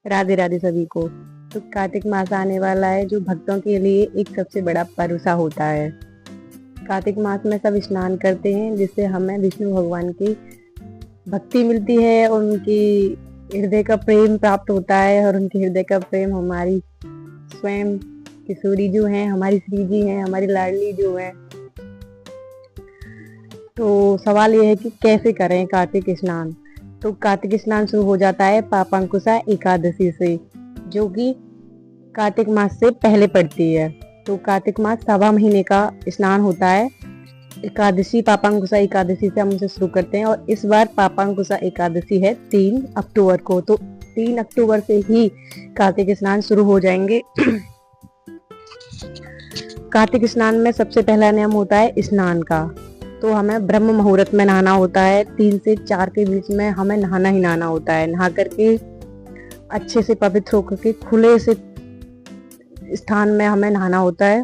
राधे राधे सभी को। तो कार्तिक मास आने वाला है जो भक्तों के लिए एक सबसे बड़ा भरोसा होता है। कार्तिक मास में सब स्नान करते हैं जिससे हमें विष्णु भगवान की भक्ति मिलती है और उनकी हृदय का प्रेम प्राप्त होता है, और उनके हृदय का प्रेम हमारी स्वयं किशोरी जो है, हमारी श्री जी है, हमारी लाडली जो है। तो सवाल ये है कि कैसे करें कार्तिक स्नान। तो कार्तिक स्नान शुरू हो जाता है पापांकुशा एकादशी से, जो कि कार्तिक मास से पहले पड़ती है। तो कार्तिक मास सवा महीने का स्नान होता है। एकादशी पापांकुशा एकादशी से हम उसे शुरू करते हैं, और इस बार पापांकुशा एकादशी है 3 अक्टूबर को। तो 3 अक्टूबर से ही कार्तिक स्नान शुरू हो जाएंगे। कार्तिक स्नान में सबसे पहला नियम होता है स्नान का। तो हमें ब्रह्म मुहूर्त में नहाना होता है। 3 से 4 के बीच में हमें नहाना ही नहाना होता है। नहा करके अच्छे से पवित्र होकर के खुले से स्थान में हमें नहाना होता है।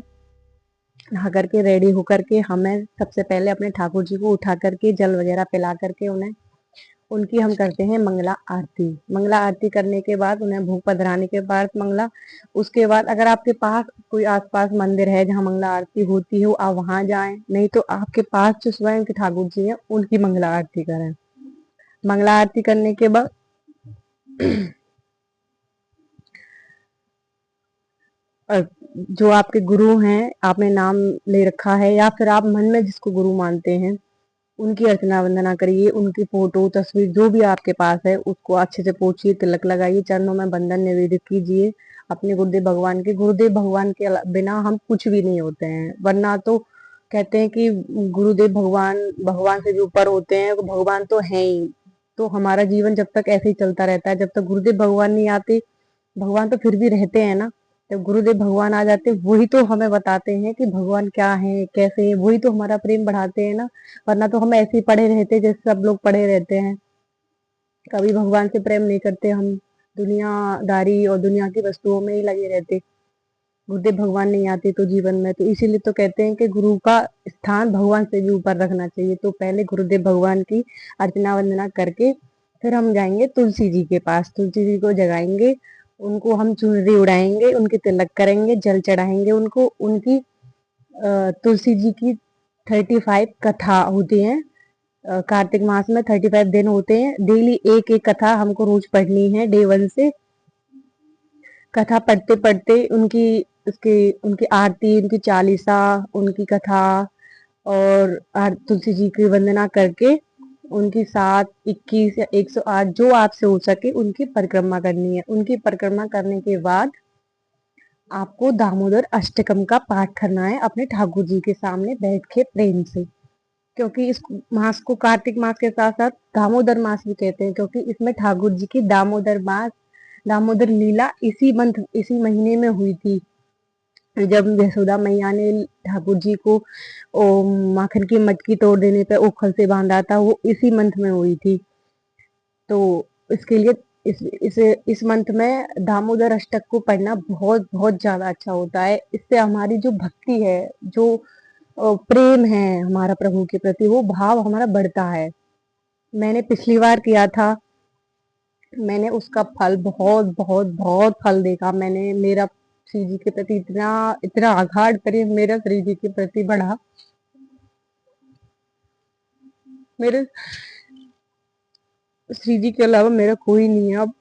नहा करके रेडी होकर के हमें सबसे पहले अपने ठाकुर जी को उठा करके जल वगैरह पिला करके उन्हें उनकी हम करते हैं मंगला आरती। मंगला आरती करने के बाद उन्हें भोग पधराने के बाद मंगला, उसके बाद अगर आपके पास कोई आसपास मंदिर है जहाँ मंगला आरती होती हो, आप वहां जाएं, नहीं तो आपके पास जो स्वयं के ठाकुर जी हैं उनकी मंगला आरती करें। मंगला आरती करने के बाद जो आपके गुरु हैं, आपने नाम ले रखा है या फिर आप मन में जिसको गुरु मानते हैं, उनकी अर्चना वंदना करिए। उनकी फोटो तस्वीर जो भी आपके पास है उसको अच्छे से पोछिए, तिलक लगाइए, चरणों में बंधन निवेदित कीजिए अपने गुरुदेव भगवान के। गुरुदेव भगवान के बिना हम कुछ भी नहीं होते हैं। वरना तो कहते हैं कि गुरुदेव भगवान भगवान से भी ऊपर होते हैं, भगवान तो है ही। तो हमारा जीवन जब तक ऐसे ही चलता रहता है, जब तक गुरुदेव भगवान नहीं आते, भगवान तो फिर भी रहते हैं ना। जब गुरुदेव भगवान आ जाते वही तो हमें बताते हैं कि भगवान क्या है कैसे है, वही तो हमारा प्रेम बढ़ाते हैं ना। वरना तो हम ऐसे ही पढ़े रहते जैसे सब लोग पढ़े रहते हैं, कभी भगवान से प्रेम नहीं करते। हम दुनियादारी और दुनिया की वस्तुओं में ही लगे रहते। गुरुदेव भगवान नहीं आते तो जीवन में, तो इसीलिए तो कहते हैं कि गुरु का स्थान भगवान से भी ऊपर रखना चाहिए। तो पहले गुरुदेव भगवान की अर्चना वंदना करके फिर हम जाएंगे तुलसी जी के पास, तुलसी जी को जगाएंगे, उनको हम चुनरी उड़ाएंगे, उनके तिलक करेंगे, जल चढ़ाएंगे उनको। उनकी तुलसी जी की 35 कथा होती है। कार्तिक मास में 35 दिन होते हैं। डेली एक एक कथा हमको रोज पढ़नी है, डे 1 से। कथा पढ़ते पढ़ते उनकी उसकी उनकी आरती, उनकी चालीसा, उनकी कथा और तुलसी जी की वंदना करके उनकी 7, 21 या 108 जो आपसे हो सके उनकी परिक्रमा करनी है। उनकी परिक्रमा करने के बाद आपको दामोदर अष्टकम का पाठ करना है अपने ठाकुर जी के सामने बैठ के प्रेम से। क्योंकि इस मास को कार्तिक मास के साथ साथ दामोदर मास भी कहते हैं, क्योंकि इसमें ठाकुर जी की दामोदर मास, दामोदर लीला इसी महीने में हुई थी। जब यशोदा मैया ने ठाकुर जी को माखन की मटकी तोड़ देने पे ओखल से बांधा था, वो इसी मंथ में हुई थी। तो इसके लिए इस मंथ में दामोदर अष्टक को पढ़ना बहुत बहुत ज्यादा अच्छा होता है। इससे हमारी जो भक्ति है, जो प्रेम है हमारा प्रभु के प्रति, वो भाव हमारा बढ़ता है। मैंने पिछली बार किया था, मैंने उसका फल बहुत बहुत बहुत फल देखा। मैंने मेरा श्री जी के प्रति इतना इतना आगाढ़ प्रेम मेरा श्री जी के प्रति बढ़ा। मेरे श्री जी के अलावा मेरा कोई नहीं है अब।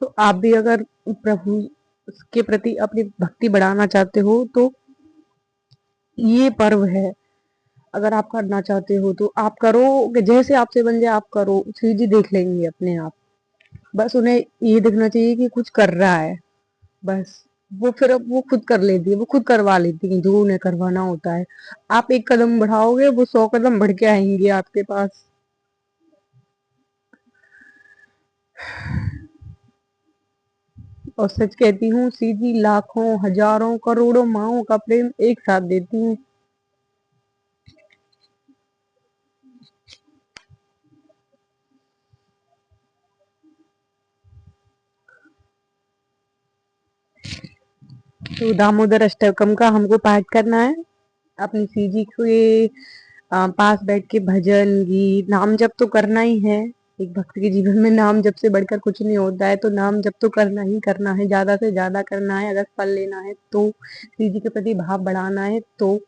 तो आप भी अगर प्रभु के प्रति अपनी भक्ति बढ़ाना चाहते हो तो ये पर्व है। अगर आप करना चाहते हो तो आप करो, कि जैसे आपसे बन जाए आप करो, श्री जी देख लेंगे अपने आप। बस उन्हें ये देखना चाहिए कि कुछ कर रहा है, बस। वो फिर अब वो खुद कर लेती है, वो खुद करवा लेती है जो उन्हें करवाना होता है। आप एक कदम बढ़ाओगे, वो 100 कदम बढ़ के आएंगे आपके पास। और सच कहती हूँ, सीधी लाखों हजारों करोड़ों माओं का प्रेम एक साथ देती हूँ। तो दामोदर अष्टकम का हमको पाठ करना है। अपनी श्री जी के पास बैठ के भजन गीत नाम जप तो करना ही है। एक भक्त के जीवन में नाम जप से बढ़कर कुछ नहीं होता है, तो नाम जप तो करना ही करना है, ज्यादा से ज्यादा करना है। अगर फल लेना है तो श्री जी के प्रति भाव बढ़ाना है तो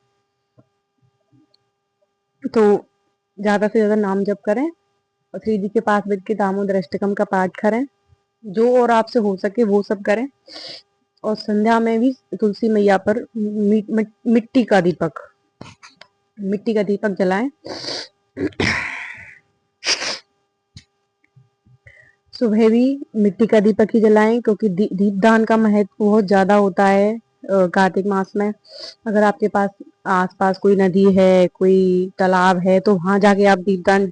ज्यादा से ज्यादा नाम जप करें और श्री जी के पास बैठ के दामोदर अष्टकम का पाठ करें। जो और आपसे हो सके वो सब करें। और संध्या में भी तुलसी मैया पर मिट्टी का दीपक जलाएं। सुबह भी मिट्टी का दीपक ही जलाएं, क्योंकि दीपदान का महत्व बहुत ज्यादा होता है कार्तिक मास में। अगर आपके पास आसपास कोई नदी है, कोई तालाब है, तो वहां जाके आप दीपदान